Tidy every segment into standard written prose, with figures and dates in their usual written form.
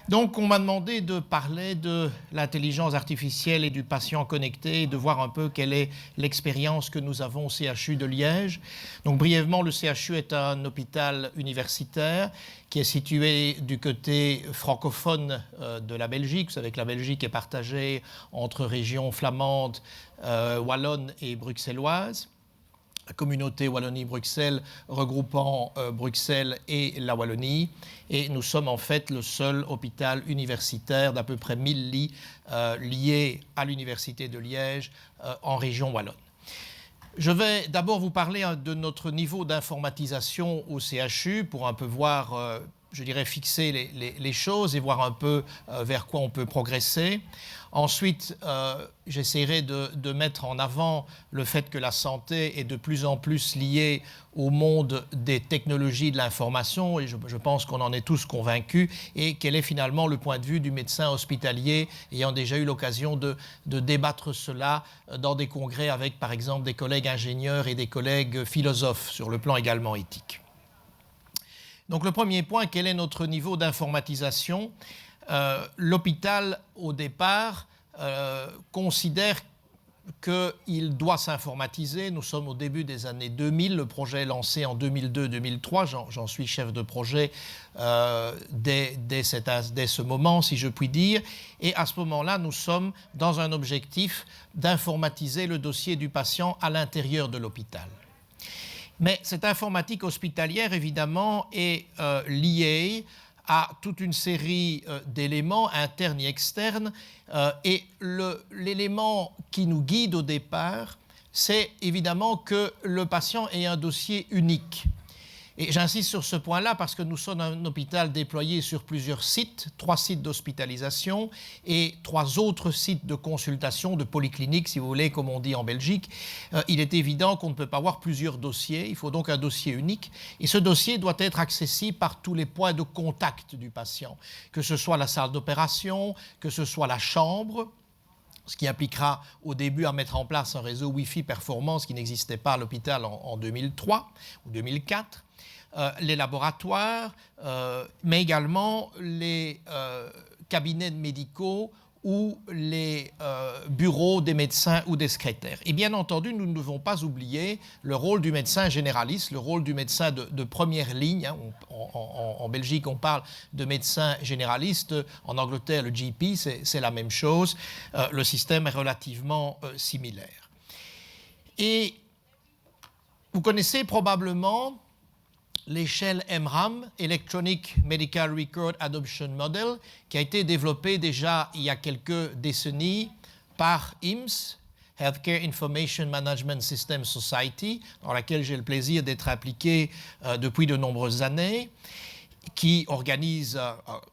Donc, on m'a demandé de parler de l'intelligence artificielle et du patient connecté et de voir un peu quelle est l'expérience que nous avons au CHU de Liège. Donc, brièvement, le CHU est un hôpital universitaire qui est situé du côté francophone de la Belgique. Vous savez que la Belgique est partagée entre régions flamandes, wallonnes et bruxelloises. La communauté Wallonie-Bruxelles regroupant Bruxelles et la Wallonie. Et nous sommes en fait le seul hôpital universitaire d'à peu près 1000 lits liés à l'Université de Liège en région wallonne. Je vais d'abord vous parler de notre niveau d'informatisation au CHU pour un peu voir, je dirais, fixer les choses et voir un peu vers quoi on peut progresser. Ensuite, j'essaierai de mettre en avant le fait que la santé est de plus en plus liée au monde des technologies de l'information, et je pense qu'on en est tous convaincus, et quel est finalement le point de vue du médecin hospitalier, ayant déjà eu l'occasion de débattre cela dans des congrès avec, par exemple, des collègues ingénieurs et des collègues philosophes, sur le plan également éthique. Donc le premier point, quel est notre niveau d'informatisation ? L'hôpital, au départ, considère qu'il doit s'informatiser. Nous sommes au début des années 2000. Le projet est lancé en 2002-2003. J'en suis chef de projet dès ce moment, si je puis dire. Et à ce moment-là, nous sommes dans un objectif d'informatiser le dossier du patient à l'intérieur de l'hôpital. Mais cette informatique hospitalière, évidemment, est liée à toute une série d'éléments internes et externes. Et l'élément qui nous guide au départ, c'est évidemment que le patient ait un dossier unique. Et j'insiste sur ce point-là parce que nous sommes un hôpital déployé sur plusieurs sites, 3 sites d'hospitalisation et 3 autres sites de consultation, de polyclinique, si vous voulez, comme on dit en Belgique. Il est évident qu'on ne peut pas avoir plusieurs dossiers, il faut donc un dossier unique. Et ce dossier doit être accessible par tous les points de contact du patient, que ce soit la salle d'opération, que ce soit la chambre, ce qui impliquera au début à mettre en place un réseau Wi-Fi performant, ce qui n'existait pas à l'hôpital en 2003 ou 2004. Les laboratoires, mais également les cabinets médicaux ou les bureaux des médecins ou des secrétaires. Et bien entendu, nous ne devons pas oublier le rôle du médecin généraliste, le rôle du médecin de première ligne. En Belgique, on parle de médecin généraliste. En Angleterre, le GP, c'est la même chose. Le système est relativement similaire. Et vous connaissez probablement l'échelle EMRAM, Electronic Medical Record Adoption Model, qui a été développée déjà il y a quelques décennies par HIMSS, Healthcare Information Management System Society, dans laquelle j'ai le plaisir d'être impliqué depuis de nombreuses années, qui organise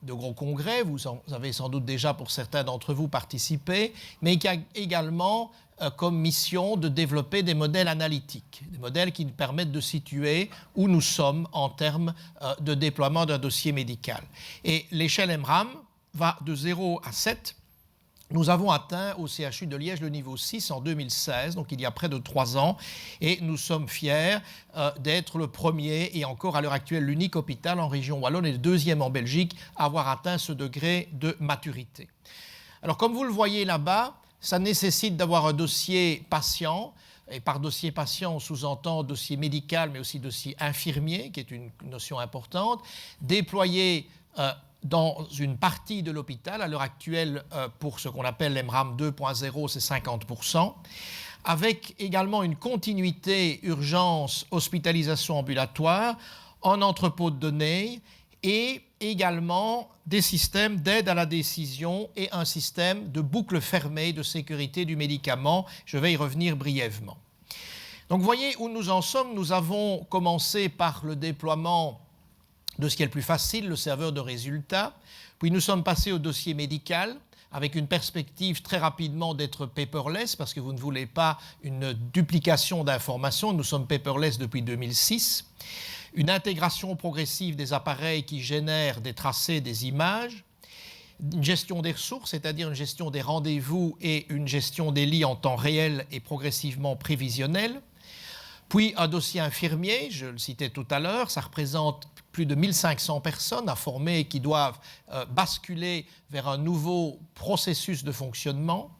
de gros congrès, vous avez sans doute déjà pour certains d'entre vous participé, mais qui a également comme mission de développer des modèles analytiques, des modèles qui nous permettent de situer où nous sommes en termes de déploiement d'un dossier médical. Et l'échelle EMRAM va de 0 à 7. Nous avons atteint au CHU de Liège le niveau 6 en 2016, donc il y a près de 3 ans, et nous sommes fiers d'être le premier et encore à l'heure actuelle l'unique hôpital en région wallonne et le deuxième en Belgique à avoir atteint ce degré de maturité. Alors comme vous le voyez là-bas, ça nécessite d'avoir un dossier patient, et par dossier patient on sous-entend dossier médical mais aussi dossier infirmier, qui est une notion importante, déployé dans une partie de l'hôpital. À l'heure actuelle, pour ce qu'on appelle l'EMRAM 2.0, c'est 50%, avec également une continuité urgence hospitalisation ambulatoire en entrepôt de données et également des systèmes d'aide à la décision et un système de boucle fermée de sécurité du médicament. Je vais y revenir brièvement. Donc vous voyez où nous en sommes. Nous avons commencé par le déploiement de ce qui est le plus facile, le serveur de résultats. Puis nous sommes passés au dossier médical avec une perspective très rapidement d'être paperless parce que vous ne voulez pas une duplication d'informations. Nous sommes paperless depuis 2006. Une intégration progressive des appareils qui génèrent des tracés, des images. Une gestion des ressources, c'est-à-dire une gestion des rendez-vous et une gestion des lits en temps réel et progressivement prévisionnelle. Puis un dossier infirmier, je le citais tout à l'heure, ça représente plus de 1500 personnes à former qui doivent basculer vers un nouveau processus de fonctionnement.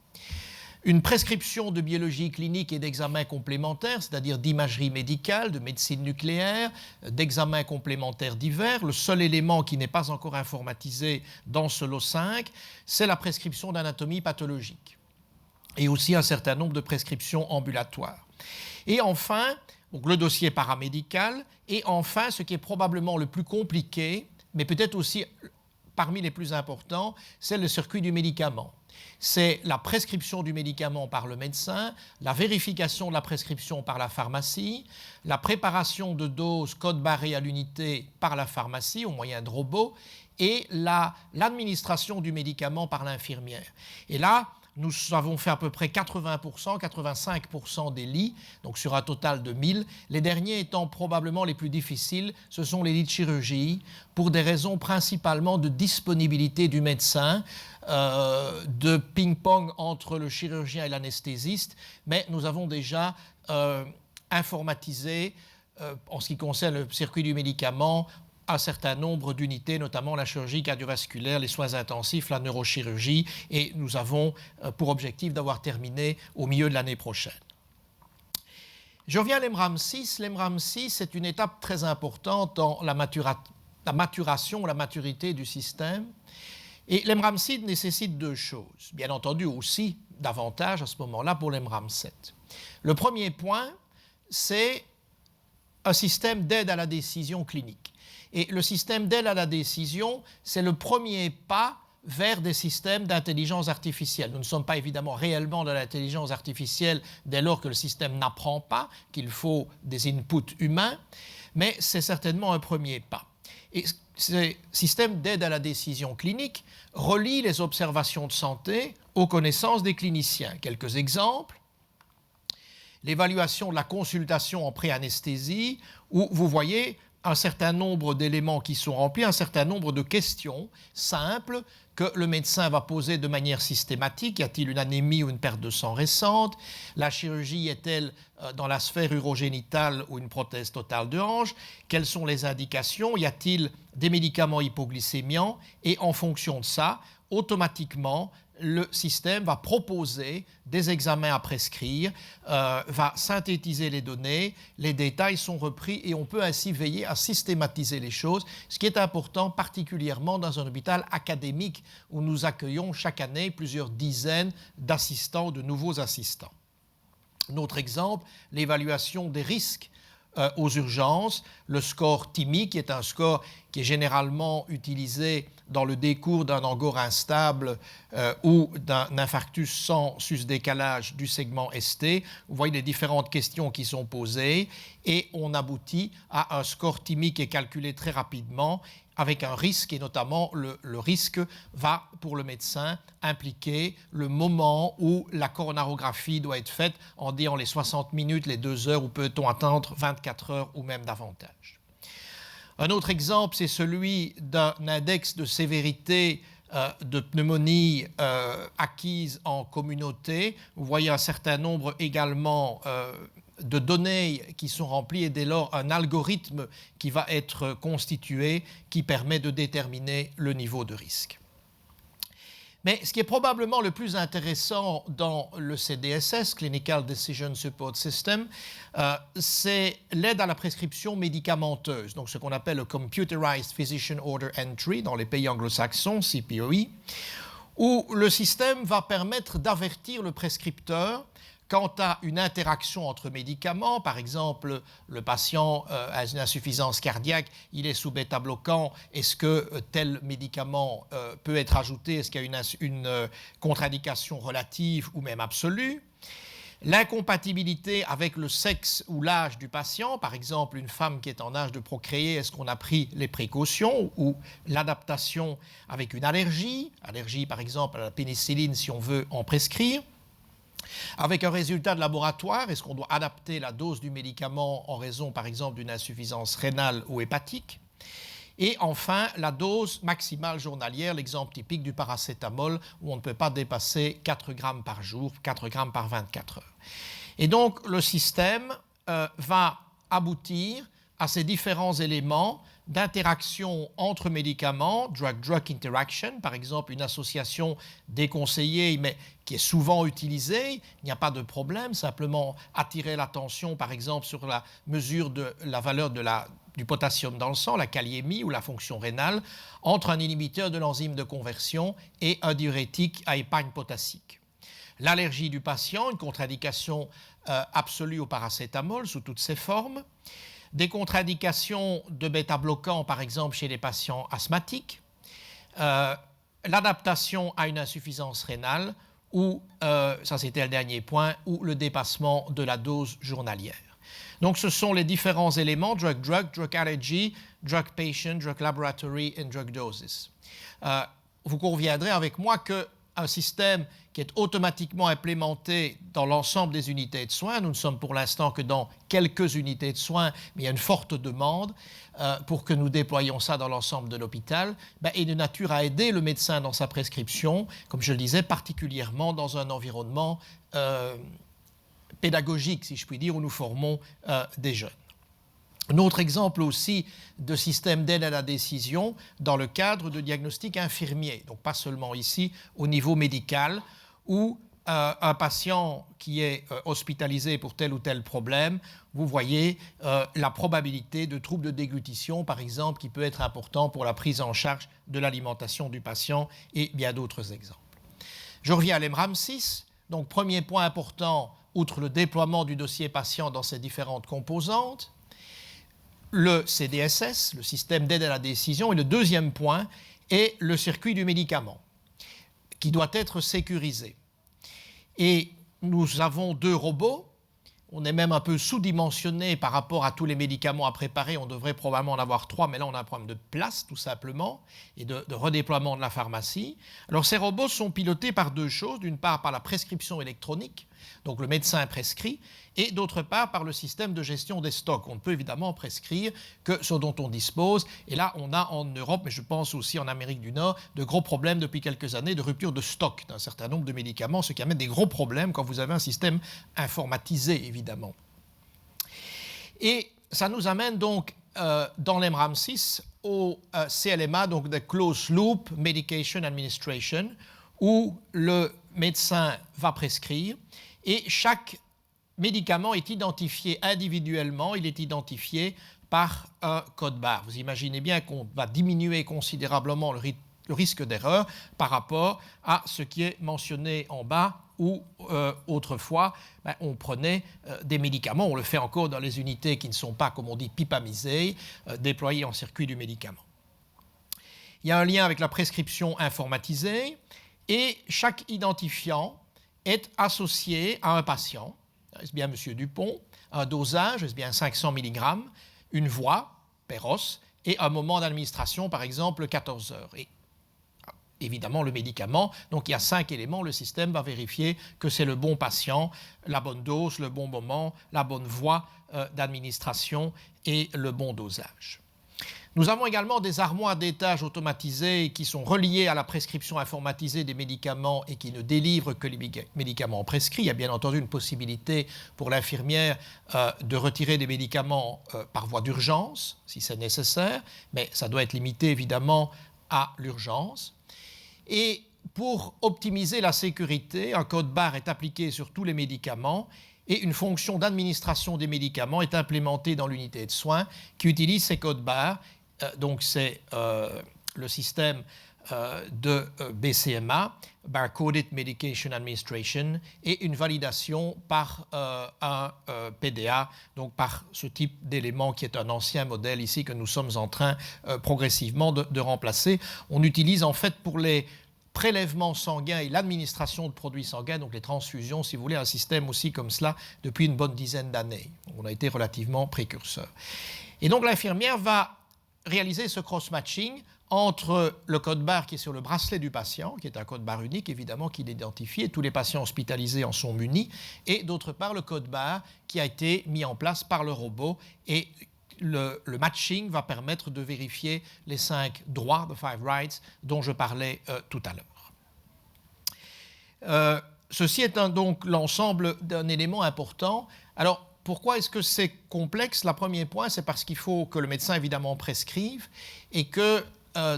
Une prescription de biologie clinique et d'examens complémentaires, c'est-à-dire d'imagerie médicale, de médecine nucléaire, d'examens complémentaires divers. Le seul élément qui n'est pas encore informatisé dans ce lot 5, c'est la prescription d'anatomie pathologique. Et aussi un certain nombre de prescriptions ambulatoires. Et enfin, donc le dossier paramédical. Et enfin, ce qui est probablement le plus compliqué, mais peut-être aussi parmi les plus importants, c'est le circuit du médicament. C'est la prescription du médicament par le médecin, la vérification de la prescription par la pharmacie, la préparation de doses code barré à l'unité par la pharmacie au moyen de robots et l'administration du médicament par l'infirmière. Et là, nous avons fait à peu près 80%, 85% des lits, donc sur un total de 1000. Les derniers étant probablement les plus difficiles, ce sont les lits de chirurgie, pour des raisons principalement de disponibilité du médecin, de ping-pong entre le chirurgien et l'anesthésiste, mais nous avons déjà informatisé, en ce qui concerne le circuit du médicament, un certain nombre d'unités, notamment la chirurgie cardiovasculaire, les soins intensifs, la neurochirurgie, et nous avons pour objectif d'avoir terminé au milieu de l'année prochaine. Je reviens à l'EMRAM 6. L'EMRAM 6 c'est une étape très importante dans la maturation, la maturité du système. Et l'EMRAM 6 nécessite deux choses. Bien entendu aussi davantage à ce moment-là pour l'EMRAM 7. Le premier point, c'est un système d'aide à la décision clinique. Et le système d'aide à la décision, c'est le premier pas vers des systèmes d'intelligence artificielle. Nous ne sommes pas évidemment réellement dans l'intelligence artificielle dès lors que le système n'apprend pas, qu'il faut des inputs humains, mais c'est certainement un premier pas. Et ce système d'aide à la décision clinique relie les observations de santé aux connaissances des cliniciens. Quelques exemples. L'évaluation de la consultation en pré-anesthésie, où vous voyez un certain nombre d'éléments qui sont remplis, un certain nombre de questions simples que le médecin va poser de manière systématique. Y a-t-il une anémie ou une perte de sang récente? La chirurgie est-elle dans la sphère urogénitale ou une prothèse totale de hanche? Quelles sont les indications? Y a-t-il des médicaments hypoglycémiants? Et en fonction de ça, automatiquement, le système va proposer des examens à prescrire, va synthétiser les données, les détails sont repris et on peut ainsi veiller à systématiser les choses, ce qui est important particulièrement dans un hôpital académique où nous accueillons chaque année plusieurs dizaines d'assistants, de nouveaux assistants. Un autre exemple, l'évaluation des risques aux urgences, le score TIMI, qui est un score qui est généralement utilisé dans le décours d'un angor instable ou d'un infarctus sans sus-décalage du segment ST. Vous voyez les différentes questions qui sont posées et on aboutit à un score TIMI qui est calculé très rapidement avec un risque, et notamment le risque va, pour le médecin, impliquer le moment où la coronarographie doit être faite, en disant les 60 minutes, les 2 heures, ou peut-on attendre 24 heures ou même davantage. Un autre exemple, c'est celui d'un index de sévérité de pneumonie acquise en communauté. Vous voyez un certain nombre également de données qui sont remplies et dès lors un algorithme qui va être constitué qui permet de déterminer le niveau de risque. Mais ce qui est probablement le plus intéressant dans le CDSS, Clinical Decision Support System, c'est l'aide à la prescription médicamenteuse, donc ce qu'on appelle le Computerized Physician Order Entry dans les pays anglo-saxons, CPOE, où le système va permettre d'avertir le prescripteur quant à une interaction entre médicaments. Par exemple, le patient a une insuffisance cardiaque, il est sous bêta-bloquant, est-ce que tel médicament peut être ajouté, est-ce qu'il y a une contre-indication relative ou même absolue? L'incompatibilité avec le sexe ou l'âge du patient, par exemple une femme qui est en âge de procréer, est-ce qu'on a pris les précautions, ou l'adaptation avec une allergie par exemple à la pénicilline si on veut en prescrire. Avec un résultat de laboratoire, est-ce qu'on doit adapter la dose du médicament en raison, par exemple, d'une insuffisance rénale ou hépatique? Et enfin, la dose maximale journalière, l'exemple typique du paracétamol, où on ne peut pas dépasser 4 grammes par jour, 4 grammes par 24 heures. Et donc, le système va aboutir à ces différents éléments d'interaction entre médicaments, drug-drug interaction, par exemple une association déconseillée mais qui est souvent utilisée, il n'y a pas de problème, simplement attirer l'attention par exemple sur la mesure de la valeur du potassium dans le sang, la kaliémie ou la fonction rénale, entre un inhibiteur de l'enzyme de conversion et un diurétique à épargne potassique. L'allergie du patient, une contre-indication absolue au paracétamol sous toutes ses formes, des contre-indications de bêta-bloquants, par exemple chez les patients asthmatiques, l'adaptation à une insuffisance rénale, ou, ça c'était le dernier point, ou le dépassement de la dose journalière. Donc ce sont les différents éléments, drug-drug, drug allergy, drug patient, drug laboratory et drug doses. Vous conviendrez avec moi qu'un système qui est automatiquement implémenté dans l'ensemble des unités de soins, nous ne sommes pour l'instant que dans quelques unités de soins, mais il y a une forte demande pour que nous déployions ça dans l'ensemble de l'hôpital, est de nature à aider le médecin dans sa prescription, comme je le disais, particulièrement dans un environnement pédagogique, si je puis dire, où nous formons des jeunes. Un autre exemple aussi de système d'aide à la décision dans le cadre de diagnostic infirmier, donc pas seulement ici au niveau médical, où un patient qui est hospitalisé pour tel ou tel problème, vous voyez la probabilité de troubles de déglutition, par exemple, qui peut être important pour la prise en charge de l'alimentation du patient et bien d'autres exemples. Je reviens à l'EMRAM6. Donc, premier point important, outre le déploiement du dossier patient dans ses différentes composantes, le CDSS, le système d'aide à la décision, et le deuxième point est le circuit du médicament, qui doit être sécurisé. Et nous avons 2 robots, on est même un peu sous-dimensionné par rapport à tous les médicaments à préparer, on devrait probablement en avoir 3, mais là on a un problème de place tout simplement, et de redéploiement de la pharmacie. Alors ces robots sont pilotés par 2 choses, d'une part par la prescription électronique, donc le médecin prescrit, et d'autre part par le système de gestion des stocks. On ne peut évidemment prescrire que ce dont on dispose. Et là, on a en Europe, mais je pense aussi en Amérique du Nord, de gros problèmes depuis quelques années de rupture de stock d'un certain nombre de médicaments, ce qui amène des gros problèmes quand vous avez un système informatisé, évidemment. Et ça nous amène donc dans l'EMRAM6 au CLMA, donc the Closed Loop Medication Administration, où le médecin va prescrire et chaque médicament est identifié individuellement, il est identifié par un code barre. Vous imaginez bien qu'on va diminuer considérablement le risque d'erreur par rapport à ce qui est mentionné en bas où autrefois on prenait des médicaments, on le fait encore dans les unités qui ne sont pas, comme on dit, pipamisées, déployées en circuit du médicament. Il y a un lien avec la prescription informatisée et chaque identifiant est associé à un patient. Est-ce bien M. Dupont, un dosage, est-ce bien 500 mg, une voix, Péros, et un moment d'administration, par exemple, 14 heures. Et évidemment, le médicament, donc il y a 5 éléments, le système va vérifier que c'est le bon patient, la bonne dose, le bon moment, la bonne voie d'administration et le bon dosage. Nous avons également des armoires d'étage automatisées qui sont reliées à la prescription informatisée des médicaments et qui ne délivrent que les médicaments prescrits. Il y a bien entendu une possibilité pour l'infirmière de retirer des médicaments par voie d'urgence, si c'est nécessaire, mais ça doit être limité évidemment à l'urgence. Et pour optimiser la sécurité, un code barre est appliqué sur tous les médicaments et une fonction d'administration des médicaments est implémentée dans l'unité de soins qui utilise ces codes barres. Donc c'est le système de BCMA, Barcoded Medication Administration, et une validation par un PDA, donc par ce type d'élément qui est un ancien modèle ici que nous sommes en train progressivement de remplacer. On utilise en fait pour les prélèvements sanguins et l'administration de produits sanguins, donc les transfusions, si vous voulez, un système aussi comme cela depuis une bonne dizaine d'années. On a été relativement précurseur. Et donc l'infirmière va réaliser ce cross-matching entre le code barre qui est sur le bracelet du patient, qui est un code barre unique, évidemment, qui l'identifie, et tous les patients hospitalisés en sont munis, et d'autre part le code barre qui a été mis en place par le robot, et le matching va permettre de vérifier les 5 droits, the 5 rights, dont je parlais tout à l'heure. Ceci est donc l'ensemble d'un élément important. Alors, pourquoi est-ce que c'est complexe? Le premier point, c'est parce qu'il faut que le médecin, évidemment, prescrive et que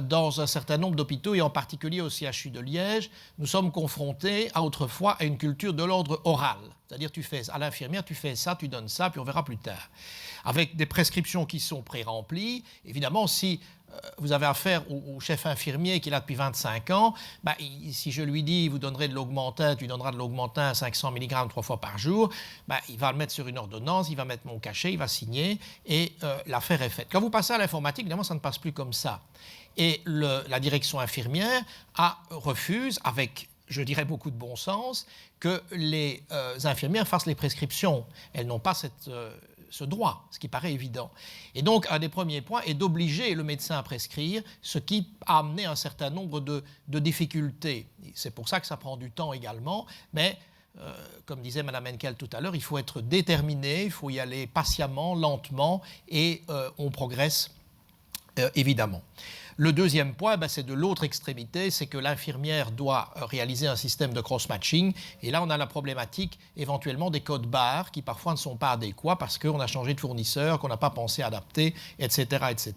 dans un certain nombre d'hôpitaux, et en particulier au CHU de Liège, nous sommes confrontés autrefois à une culture de l'ordre oral. C'est-à-dire, à l'infirmière, tu fais ça, tu donnes ça, puis on verra plus tard. Avec des prescriptions qui sont pré-remplies. Évidemment, si vous avez affaire au chef infirmier qui est là depuis 25 ans, si je lui dis, vous donnerez de l'augmentin, tu donneras de l'augmentin à 500 mg 3 fois par jour, il va le mettre sur une ordonnance, il va mettre mon cachet, il va signer, et l'affaire est faite. Quand vous passez à l'informatique, évidemment, ça ne passe plus comme ça. Et la direction infirmière refuse, avec, je dirais, beaucoup de bon sens, que les infirmières fassent les prescriptions. Elles n'ont pas ce droit, ce qui paraît évident. Et donc, un des premiers points est d'obliger le médecin à prescrire, ce qui a amené un certain nombre de difficultés. C'est pour ça que ça prend du temps également, mais comme disait Mme Henkel tout à l'heure, il faut être déterminé, il faut y aller patiemment, lentement, et on progresse évidemment. Le deuxième point, c'est de l'autre extrémité, c'est que l'infirmière doit réaliser un système de cross-matching. Et là, on a la problématique éventuellement des codes barres qui parfois ne sont pas adéquats parce qu'on a changé de fournisseur, qu'on n'a pas pensé adapter, etc., etc.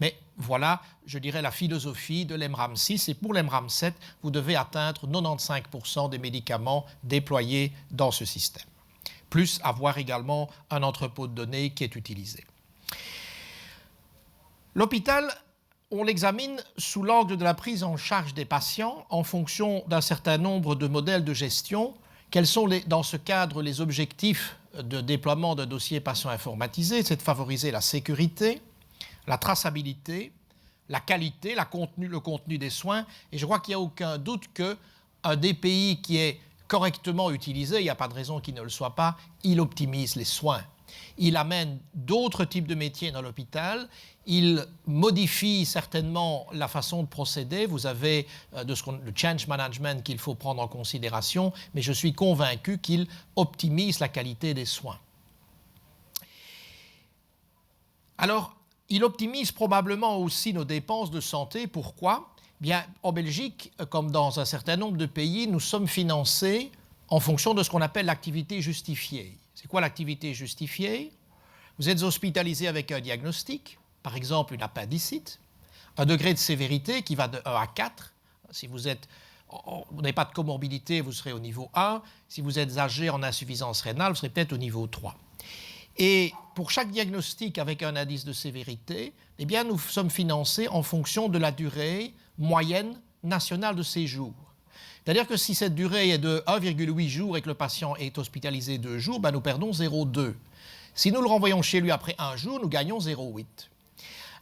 Mais voilà, je dirais, la philosophie de l'EMRAM 6. Et pour l'EMRAM 7, vous devez atteindre 95% des médicaments déployés dans ce système. Plus avoir également un entrepôt de données qui est utilisé. L'hôpital, on l'examine sous l'angle de la prise en charge des patients en fonction d'un certain nombre de modèles de gestion. Quels sont, dans ce cadre, les objectifs de déploiement d'un dossier patient informatisé? C'est de favoriser la sécurité, la traçabilité, la qualité, le contenu des soins. Et je crois qu'il n'y a aucun doute qu'un DPI qui est correctement utilisé, il n'y a pas de raison qu'il ne le soit pas, il optimise les soins. Il amène d'autres types de métiers dans l'hôpital, il modifie certainement la façon de procéder. Vous avez le change management qu'il faut prendre en considération, mais je suis convaincu qu'il optimise la qualité des soins. Alors, il optimise probablement aussi nos dépenses de santé. Pourquoi? Bien, en Belgique, comme dans un certain nombre de pays, nous sommes financés en fonction de ce qu'on appelle l'activité justifiée. C'est quoi l'activité justifiée? Vous êtes hospitalisé avec un diagnostic, par exemple une appendicite, un degré de sévérité qui va de 1 à 4. Si vous n'avez pas de comorbidité, vous serez au niveau 1. Si vous êtes âgé en insuffisance rénale, vous serez peut-être au niveau 3. Et pour chaque diagnostic avec un indice de sévérité, eh bien, nous sommes financés en fonction de la durée moyenne nationale de séjour. C'est-à-dire que si cette durée est de 1,8 jours et que le patient est hospitalisé 2 jours, nous perdons 0,2. Si nous le renvoyons chez lui après 1 jour, nous gagnons 0,8.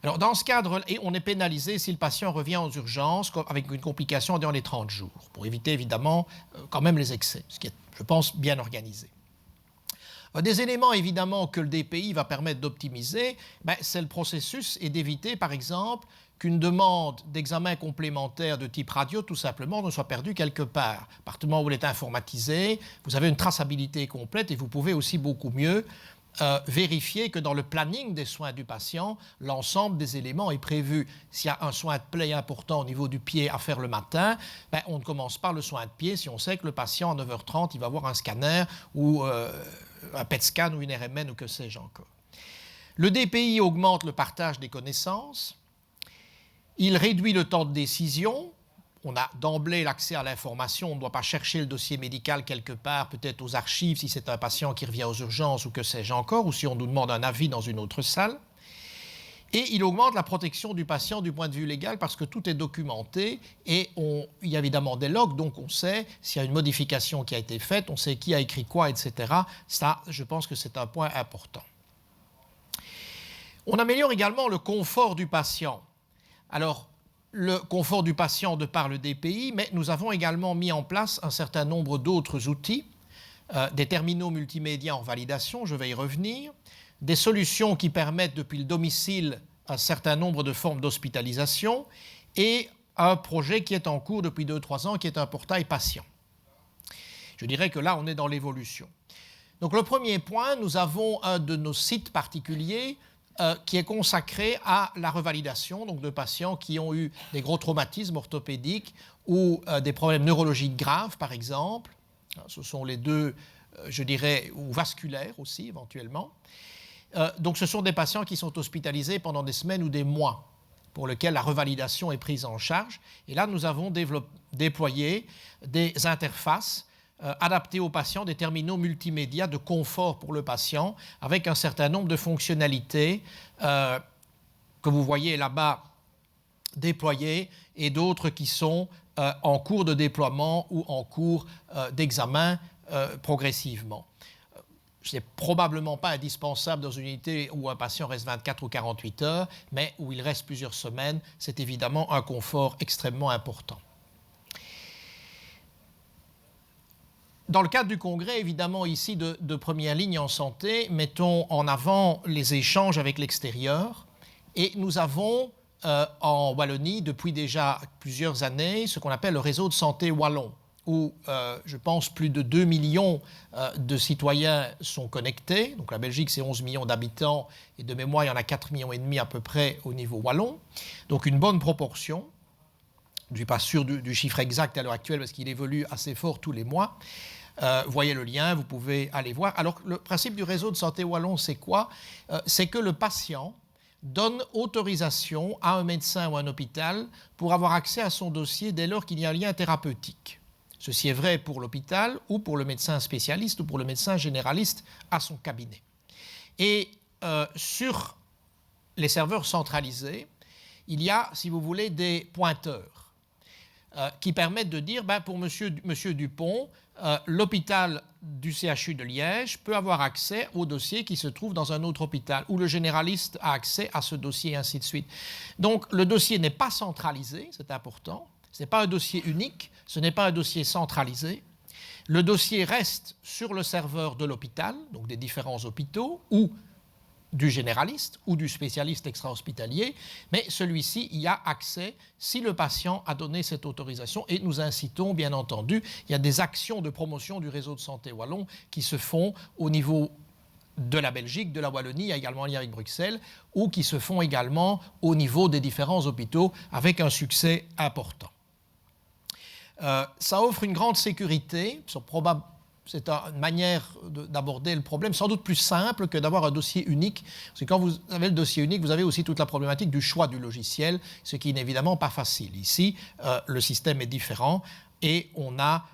Alors, dans ce cadre, et on est pénalisé si le patient revient aux urgences avec une complication dans les 30 jours, pour éviter évidemment quand même les excès, ce qui est, je pense, bien organisé. Des éléments, évidemment, que le DPI va permettre d'optimiser, c'est le processus et d'éviter, par exemple, qu'une demande d'examen complémentaire de type radio, tout simplement, ne soit perdue quelque part. À partir du moment où elle est informatisée, vous avez une traçabilité complète et vous pouvez aussi beaucoup mieux vérifier que dans le planning des soins du patient, l'ensemble des éléments est prévu. S'il y a un soin de plaie important au niveau du pied à faire le matin, on ne commence pas le soin de pied si on sait que le patient, à 9h30, il va avoir un scanner ou un PET scan ou une RMN ou que sais-je encore. Le DPI augmente le partage des connaissances. Il réduit le temps de décision. On a d'emblée l'accès à l'information. On ne doit pas chercher le dossier médical quelque part, peut-être aux archives si c'est un patient qui revient aux urgences ou que sais-je encore, ou si on nous demande un avis dans une autre salle. Et il augmente la protection du patient du point de vue légal parce que tout est documenté et il y a évidemment des logs, donc on sait s'il y a une modification qui a été faite, on sait qui a écrit quoi, etc. Ça, je pense que c'est un point important. On améliore également le confort du patient. Alors, le confort du patient de par le DPI, mais nous avons également mis en place un certain nombre d'autres outils, des terminaux multimédia en validation, je vais y revenir, des solutions qui permettent depuis le domicile un certain nombre de formes d'hospitalisation et un projet qui est en cours depuis 2-3 ans qui est un portail patient. Je dirais que là, on est dans l'évolution. Donc le premier point, nous avons un de nos sites particuliers qui est consacré à la revalidation donc de patients qui ont eu des gros traumatismes orthopédiques ou des problèmes neurologiques graves, par exemple. Ce sont les deux je dirais, ou vasculaires aussi éventuellement. Donc ce sont des patients qui sont hospitalisés pendant des semaines ou des mois, pour lesquels la revalidation est prise en charge. Et là, nous avons déployé des interfaces adaptées aux patients, des terminaux multimédia de confort pour le patient, avec un certain nombre de fonctionnalités que vous voyez là-bas déployées, et d'autres qui sont en cours de déploiement ou en cours d'examen progressivement. Ce n'est probablement pas indispensable dans une unité où un patient reste 24 ou 48 heures, mais où il reste plusieurs semaines. C'est évidemment un confort extrêmement important. Dans le cadre du congrès, évidemment, ici, de première ligne en santé, mettons en avant les échanges avec l'extérieur. Et nous avons en Wallonie, depuis déjà plusieurs années, ce qu'on appelle le réseau de santé wallon, où, je pense, plus de 2 millions de citoyens sont connectés. Donc la Belgique, c'est 11 millions d'habitants, et de mémoire, il y en a 4,5 millions à peu près au niveau wallon. Donc une bonne proportion. Je ne suis pas sûr du chiffre exact à l'heure actuelle, parce qu'il évolue assez fort tous les mois. Voyez le lien, vous pouvez aller voir. Alors, le principe du réseau de santé wallon, c'est quoi? C'est que le patient donne autorisation à un médecin ou à un hôpital pour avoir accès à son dossier dès lors qu'il y a un lien thérapeutique. Ceci est vrai pour l'hôpital ou pour le médecin spécialiste ou pour le médecin généraliste à son cabinet. Et sur les serveurs centralisés, il y a, si vous voulez, des pointeurs qui permettent de dire, pour monsieur Dupont, l'hôpital du CHU de Liège peut avoir accès au dossier qui se trouve dans un autre hôpital, ou le généraliste a accès à ce dossier, et ainsi de suite. Donc le dossier n'est pas centralisé, c'est important, ce n'est pas un dossier unique, ce n'est pas un dossier centralisé. Le dossier reste sur le serveur de l'hôpital, donc des différents hôpitaux, ou du généraliste ou du spécialiste extra-hospitalier, mais celui-ci y a accès si le patient a donné cette autorisation, et nous incitons, bien entendu, il y a des actions de promotion du réseau de santé wallon qui se font au niveau de la Belgique, de la Wallonie, il y a également un lien avec Bruxelles, ou qui se font également au niveau des différents hôpitaux avec un succès important. Ça offre une grande sécurité, c'est une manière d'aborder le problème sans doute plus simple que d'avoir un dossier unique. Parce que quand vous avez le dossier unique, vous avez aussi toute la problématique du choix du logiciel, ce qui n'est évidemment pas facile. Ici, le système est différent et on a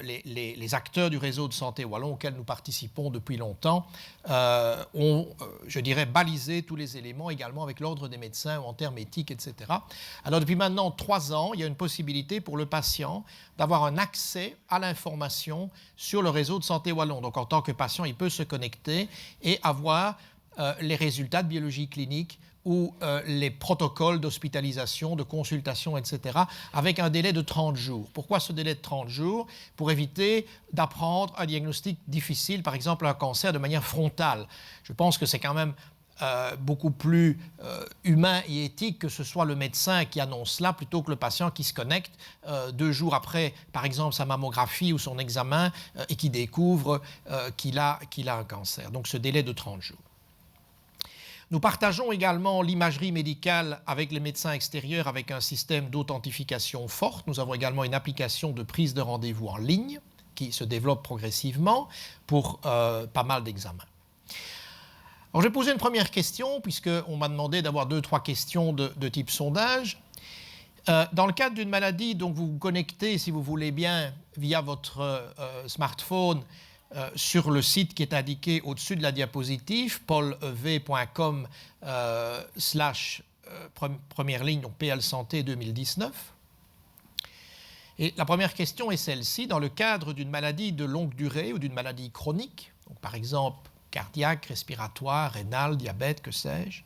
les acteurs du réseau de santé wallon auquel nous participons depuis longtemps ont, je dirais, balisé tous les éléments également avec l'ordre des médecins en termes éthiques, etc. Alors depuis maintenant 3 ans, il y a une possibilité pour le patient d'avoir un accès à l'information sur le réseau de santé wallon. Donc en tant que patient, il peut se connecter et avoir les résultats de biologie clinique ou les protocoles d'hospitalisation, de consultation, etc., avec un délai de 30 jours. Pourquoi ce délai de 30 jours? Pour éviter d'apprendre un diagnostic difficile, par exemple un cancer, de manière frontale. Je pense que c'est quand même beaucoup plus humain et éthique que ce soit le médecin qui annonce cela plutôt que le patient qui se connecte 2 jours après, par exemple, sa mammographie ou son examen et qui découvre qu'il a un cancer. Donc ce délai de 30 jours. Nous partageons également l'imagerie médicale avec les médecins extérieurs avec un système d'authentification forte. Nous avons également une application de prise de rendez-vous en ligne qui se développe progressivement pour pas mal d'examens. Alors, je vais poser une première question, puisqu'on m'a demandé d'avoir 2-3 questions de type sondage. Dans le cadre d'une maladie dont vous vous connectez, si vous voulez bien, via votre smartphone, sur le site qui est indiqué au-dessus de la diapositive, paulev.com première ligne, donc PL Santé 2019. Et la première question est celle-ci. Dans le cadre d'une maladie de longue durée ou d'une maladie chronique, donc par exemple cardiaque, respiratoire, rénale, diabète, que sais-je,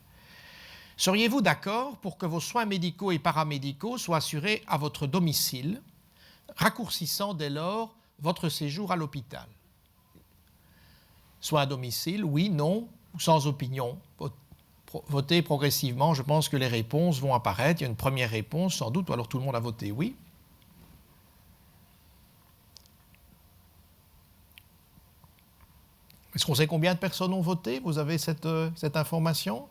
seriez-vous d'accord pour que vos soins médicaux et paramédicaux soient assurés à votre domicile, raccourcissant dès lors votre séjour à l'hôpital? Soit à domicile, oui, non, ou sans opinion. Votez progressivement, je pense que les réponses vont apparaître. Il y a une première réponse, sans doute, ou alors tout le monde a voté oui. Est-ce qu'on sait combien de personnes ont voté? Vous avez cette information?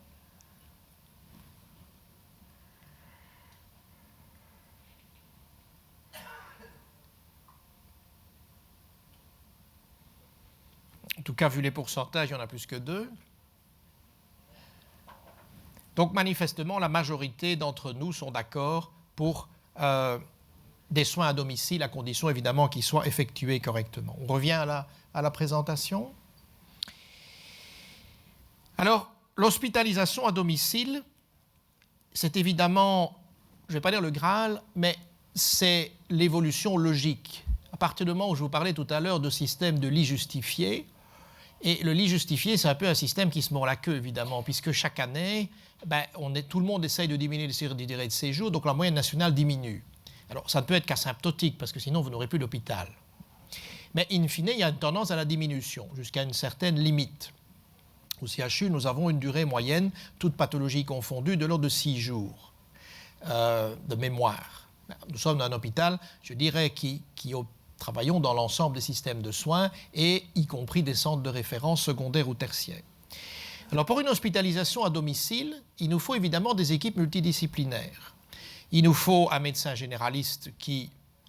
tout cas, vu les pourcentages, il y en a plus que 2. Donc, manifestement, la majorité d'entre nous sont d'accord pour des soins à domicile, à condition évidemment qu'ils soient effectués correctement. On revient à la présentation. Alors, l'hospitalisation à domicile, c'est évidemment, je ne vais pas dire le Graal, mais c'est l'évolution logique. À partir du moment où je vous parlais tout à l'heure de système de lit justifié, et le lit justifié, c'est un peu un système qui se mord la queue, évidemment, puisque chaque année, tout le monde essaye de diminuer le durée de séjour, donc la moyenne nationale diminue. Alors, ça ne peut être qu'asymptotique, parce que sinon, vous n'aurez plus d'hôpital. Mais, in fine, il y a une tendance à la diminution, jusqu'à une certaine limite. Au CHU, nous avons une durée moyenne, toute pathologie confondue, de l'ordre de 6 jours de mémoire. Nous sommes dans un hôpital, je dirais, qui travaillons dans l'ensemble des systèmes de soins, et y compris des centres de référence secondaires ou tertiaires. Alors, pour une hospitalisation à domicile, il nous faut évidemment des équipes multidisciplinaires. Il nous faut un médecin généraliste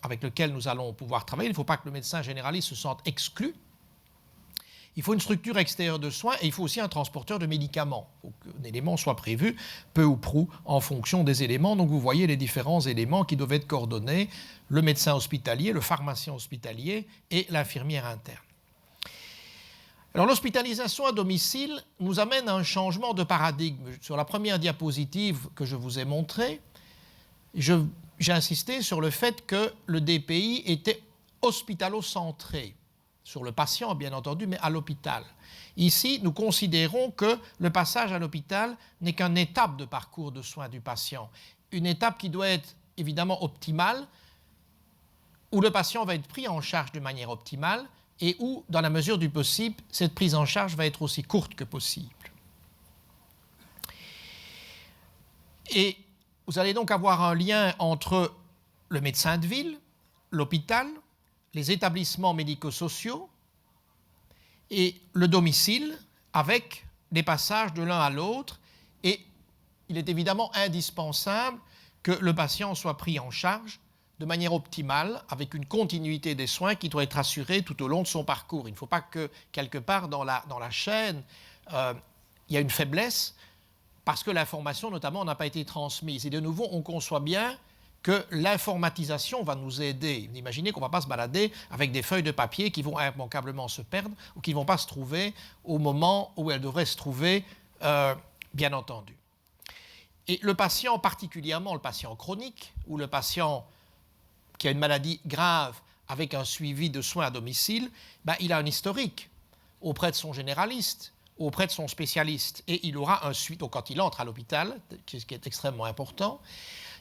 avec lequel nous allons pouvoir travailler. Il ne faut pas que le médecin généraliste se sente exclu. Il faut une structure extérieure de soins et il faut aussi un transporteur de médicaments. Il faut qu'un élément soit prévu, peu ou prou, en fonction des éléments. Donc vous voyez les différents éléments qui doivent être coordonnés, le médecin hospitalier, le pharmacien hospitalier et l'infirmière interne. Alors l'hospitalisation à domicile nous amène à un changement de paradigme. Sur la première diapositive que je vous ai montrée, j'ai insisté sur le fait que le DPI était hospitalo-centré, sur le patient bien entendu, mais à l'hôpital. Ici, nous considérons que le passage à l'hôpital n'est qu'une étape de parcours de soins du patient, une étape qui doit être évidemment optimale, où le patient va être pris en charge de manière optimale et où, dans la mesure du possible, cette prise en charge va être aussi courte que possible. Et vous allez donc avoir un lien entre le médecin de ville, l'hôpital, les établissements médico-sociaux et le domicile avec des passages de l'un à l'autre. Et il est évidemment indispensable que le patient soit pris en charge de manière optimale, avec une continuité des soins qui doit être assurée tout au long de son parcours. Il ne faut pas que, quelque part dans la chaîne, il y a une faiblesse, parce que l'information, notamment, n'a pas été transmise. Et de nouveau, on conçoit bien que l'informatisation va nous aider. Imaginez qu'on ne va pas se balader avec des feuilles de papier qui vont immanquablement se perdre ou qui ne vont pas se trouver au moment où elles devraient se trouver, bien entendu. Et le patient, particulièrement le patient chronique ou le patient qui a une maladie grave avec un suivi de soins à domicile, il a un historique auprès de son généraliste, auprès de son spécialiste, et il aura un suivi. Donc quand il entre à l'hôpital, ce qui est extrêmement important,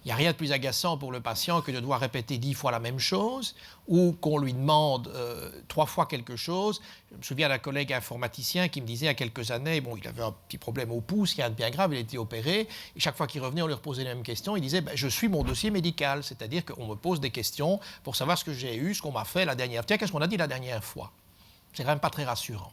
il n'y a rien de plus agaçant pour le patient que de devoir répéter 10 fois la même chose ou qu'on lui demande 3 fois quelque chose. Je me souviens d'un collègue informaticien qui me disait il y a quelques années, il avait un petit problème au pouce, qui est bien grave, il a été opéré, et chaque fois qu'il revenait, on lui reposait les mêmes questions. Il disait je suis mon dossier médical, c'est-à-dire qu'on me pose des questions pour savoir ce que j'ai eu, ce qu'on m'a fait la dernière fois. Tiens, qu'est-ce qu'on a dit la dernière fois? C'est quand même pas très rassurant.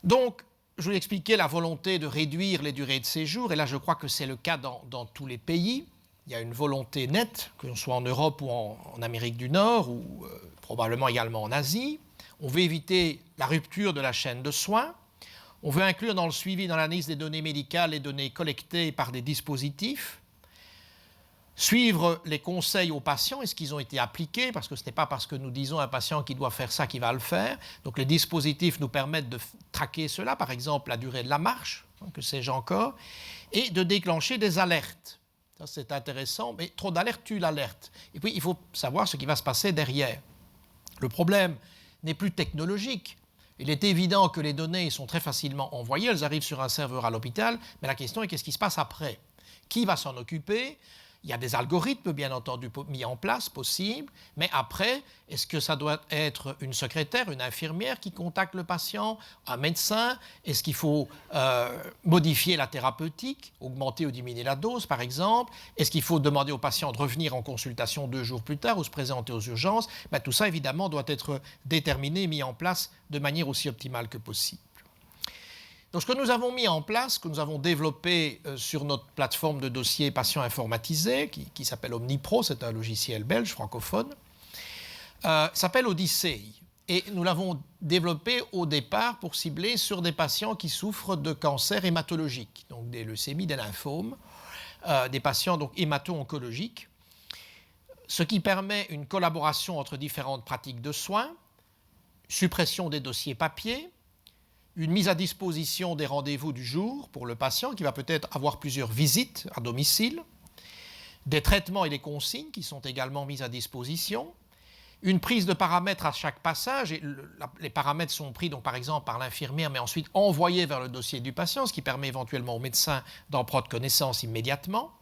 Donc, je vous ai expliqué la volonté de réduire les durées de séjour, et là je crois que c'est le cas dans tous les pays. Il y a une volonté nette, que l'on soit en Europe ou en Amérique du Nord, ou probablement également en Asie. On veut éviter la rupture de la chaîne de soins. On veut inclure dans le suivi, dans l'analyse des données médicales, les données collectées par des dispositifs. Suivre les conseils aux patients, est-ce qu'ils ont été appliqués? Parce que ce n'est pas parce que nous disons à un patient qu'il doit faire ça qu'il va le faire. Donc les dispositifs nous permettent de traquer cela, par exemple la durée de la marche, que sais-je encore, et de déclencher des alertes. Ça c'est intéressant, mais trop d'alertes tue l'alerte. Et puis il faut savoir ce qui va se passer derrière. Le problème n'est plus technologique. Il est évident que les données sont très facilement envoyées, elles arrivent sur un serveur à l'hôpital, mais la question est qu'est-ce qui se passe après? Qui va s'en occuper? Il y a des algorithmes, bien entendu, mis en place, possibles, mais après, est-ce que ça doit être une secrétaire, une infirmière qui contacte le patient, un médecin? Est-ce qu'il faut modifier la thérapeutique, augmenter ou diminuer la dose, par exemple? Est-ce qu'il faut demander au patient de revenir en consultation 2 jours plus tard ou se présenter aux urgences? Tout ça, évidemment, doit être déterminé, mis en place de manière aussi optimale que possible. Donc, ce que nous avons mis en place, que nous avons développé sur notre plateforme de dossiers patients informatisés, qui s'appelle OmniPro, c'est un logiciel belge francophone, s'appelle Odyssey. Et nous l'avons développé au départ pour cibler sur des patients qui souffrent de cancers hématologiques, donc des leucémies, des lymphomes, des patients donc hémato-oncologiques, ce qui permet une collaboration entre différentes pratiques de soins, suppression des dossiers papier, une mise à disposition des rendez-vous du jour pour le patient qui va peut-être avoir plusieurs visites à domicile, des traitements et des consignes qui sont également mis à disposition, une prise de paramètres à chaque passage, et les paramètres sont pris donc par exemple par l'infirmière mais ensuite envoyés vers le dossier du patient, ce qui permet éventuellement au médecin d'en prendre connaissance immédiatement,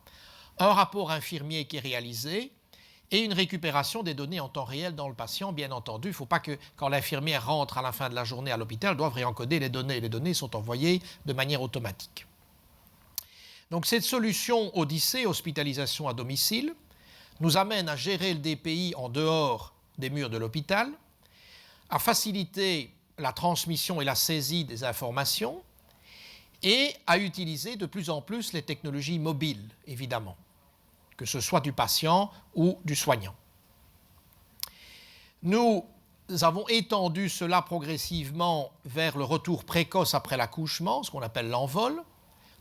un rapport infirmier qui est réalisé, et une récupération des données en temps réel dans le patient, bien entendu. Il ne faut pas que, quand l'infirmière rentre à la fin de la journée à l'hôpital, elle doive réencoder les données. Les données sont envoyées de manière automatique. Donc cette solution Odyssée, hospitalisation à domicile, nous amène à gérer le DPI en dehors des murs de l'hôpital, à faciliter la transmission et la saisie des informations, et à utiliser de plus en plus les technologies mobiles, évidemment, que ce soit du patient ou du soignant. Nous avons étendu cela progressivement vers le retour précoce après l'accouchement, ce qu'on appelle l'envol,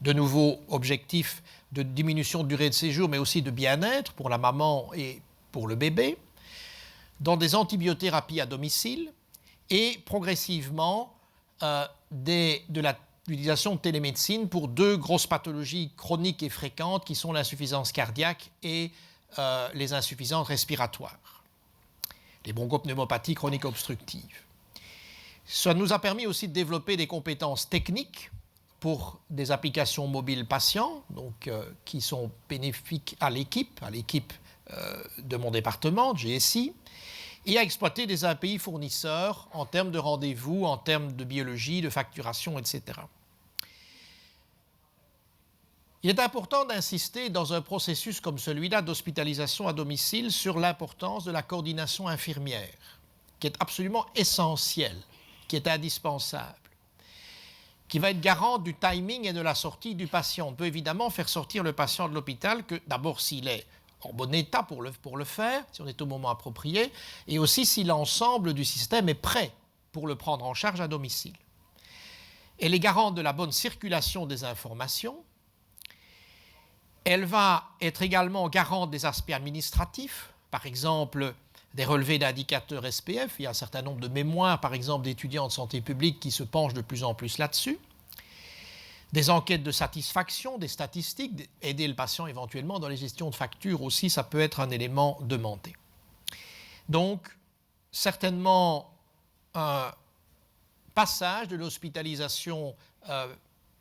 de nouveaux objectifs de diminution de durée de séjour, mais aussi de bien-être pour la maman et pour le bébé, dans des antibiothérapies à domicile, et progressivement de l'utilisation de télémédecine pour deux grosses pathologies chroniques et fréquentes qui sont l'insuffisance cardiaque et les insuffisances respiratoires, les bronchopneumopathies chroniques obstructives. Ça nous a permis aussi de développer des compétences techniques pour des applications mobiles patients, donc, qui sont bénéfiques à l'équipe de mon département, de GSI, et à exploiter des API fournisseurs en termes de rendez-vous, en termes de biologie, de facturation, etc. Il est important d'insister dans un processus comme celui-là d'hospitalisation à domicile sur l'importance de la coordination infirmière, qui est absolument essentielle, qui est indispensable, qui va être garante du timing et de la sortie du patient. On peut évidemment faire sortir le patient de l'hôpital que d'abord s'il est en bon état pour le faire, si on est au moment approprié, et aussi si l'ensemble du système est prêt pour le prendre en charge à domicile. Elle est garante de la bonne circulation des informations. Elle va être également garante des aspects administratifs, par exemple des relevés d'indicateurs SPF. Il y a un certain nombre de mémoires, par exemple, d'étudiants de santé publique qui se penchent de plus en plus là-dessus. Des enquêtes de satisfaction, des statistiques, aider le patient éventuellement dans les gestions de factures aussi, ça peut être un élément demandé. Donc, certainement un passage de l'hospitalisation,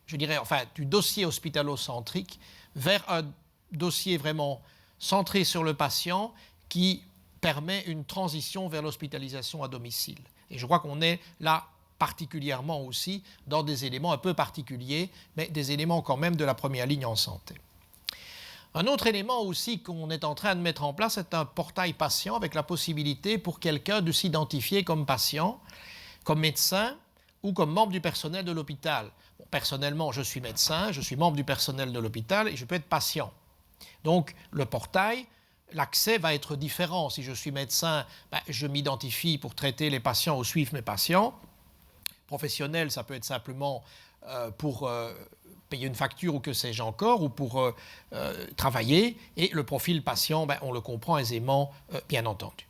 je dirais, enfin, du dossier hospitalo-centrique vers un dossier vraiment centré sur le patient qui permet une transition vers l'hospitalisation à domicile. Et je crois qu'on est là particulièrement aussi dans des éléments un peu particuliers, mais des éléments quand même de la première ligne en santé. Un autre élément aussi qu'on est en train de mettre en place, c'est un portail patient avec la possibilité pour quelqu'un de s'identifier comme patient, comme médecin ou comme membre du personnel de l'hôpital. Bon, personnellement, je suis médecin, je suis membre du personnel de l'hôpital et je peux être patient. Donc, le portail, l'accès va être différent. Si je suis médecin, je m'identifie pour traiter les patients ou suivre mes patients. Professionnel, ça peut être simplement pour payer une facture ou que sais-je encore, ou pour travailler. Et le profil patient, on le comprend aisément, bien entendu.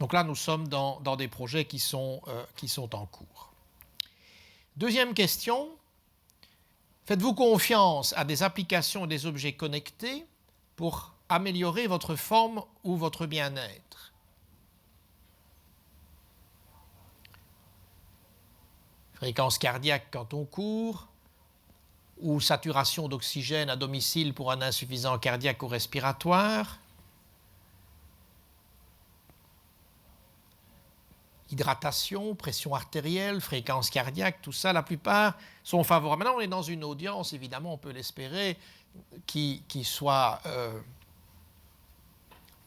Donc là, nous sommes dans des projets qui sont en cours. Deuxième question, faites-vous confiance à des applications et des objets connectés pour améliorer votre forme ou votre bien-être? Fréquence cardiaque quand on court, ou saturation d'oxygène à domicile pour un insuffisant cardiaque ou respiratoire, hydratation, pression artérielle, fréquence cardiaque, tout ça, la plupart sont favorables. Maintenant, on est dans une audience, évidemment, on peut l'espérer, qui soit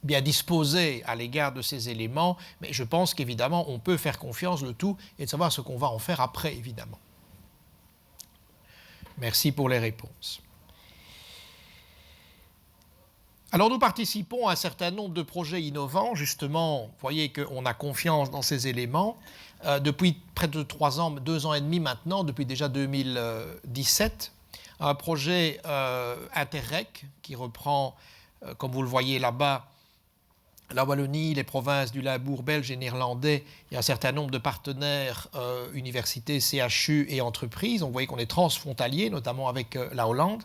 bien disposée à l'égard de ces éléments, mais je pense qu'évidemment, on peut faire confiance, le tout, et de savoir ce qu'on va en faire après, évidemment. Merci pour les réponses. Alors nous participons à un certain nombre de projets innovants, justement, vous voyez qu'on a confiance dans ces éléments, depuis près de 3 ans, 2 ans et demi maintenant, depuis déjà 2017, un projet Interreg qui reprend, comme vous le voyez là-bas, la Wallonie, les provinces du Limbourg belge et néerlandais, et un certain nombre de partenaires, universités, CHU et entreprises. Donc vous voyez qu'on est transfrontalier, notamment avec la Hollande.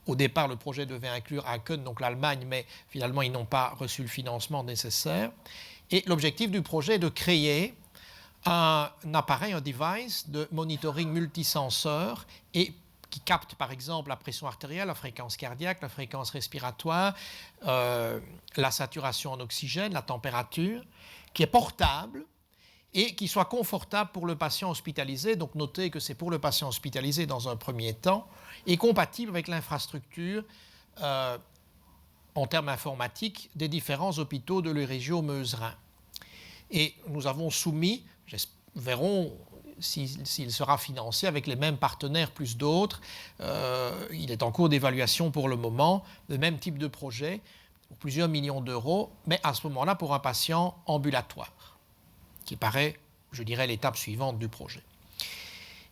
Au départ, le projet devait inclure Aachen, donc l'Allemagne, mais finalement, ils n'ont pas reçu le financement nécessaire. Et l'objectif du projet est de créer un appareil, un device de monitoring multisenseur et qui capte par exemple la pression artérielle, la fréquence cardiaque, la fréquence respiratoire, la saturation en oxygène, la température, qui est portable et qui soit confortable pour le patient hospitalisé. Donc notez que c'est pour le patient hospitalisé dans un premier temps et compatible avec l'infrastructure en termes informatiques des différents hôpitaux de l'Eurégio-Meuse-Rhin. Et nous avons soumis, verrons s'il sera financé avec les mêmes partenaires plus d'autres. Il est en cours d'évaluation pour le moment, le même type de projet, pour plusieurs millions d'euros, mais à ce moment-là pour un patient ambulatoire, qui paraît, je dirais, l'étape suivante du projet.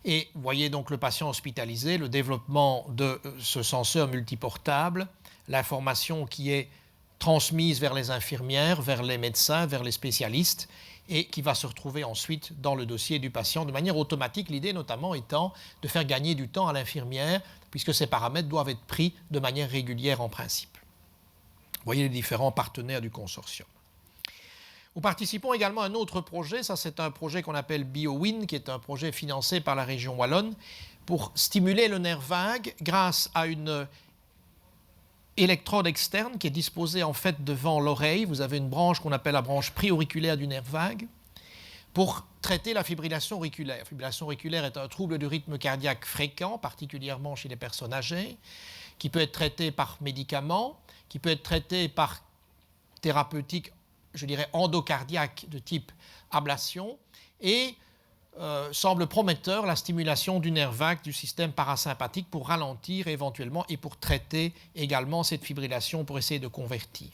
Et vous voyez donc le patient hospitalisé, le développement de ce senseur multiportable, l'information qui est transmise vers les infirmières, vers les médecins, vers les spécialistes, et qui va se retrouver ensuite dans le dossier du patient de manière automatique, l'idée notamment étant de faire gagner du temps à l'infirmière, puisque ces paramètres doivent être pris de manière régulière en principe. Vous voyez les différents partenaires du consortium. Nous participons également à un autre projet, ça c'est un projet qu'on appelle BioWin, qui est un projet financé par la région wallonne, pour stimuler le nerf vague grâce à une électrode externe qui est disposée en fait devant l'oreille. Vous avez une branche qu'on appelle la branche préauriculaire du nerf vague pour traiter la fibrillation auriculaire. La fibrillation auriculaire est un trouble du rythme cardiaque fréquent, particulièrement chez les personnes âgées, qui peut être traité par médicaments, qui peut être traité par thérapeutique, je dirais endocardiaque de type ablation, et semble prometteur la stimulation du nerf vague du système parasympathique pour ralentir éventuellement et pour traiter également cette fibrillation pour essayer de convertir.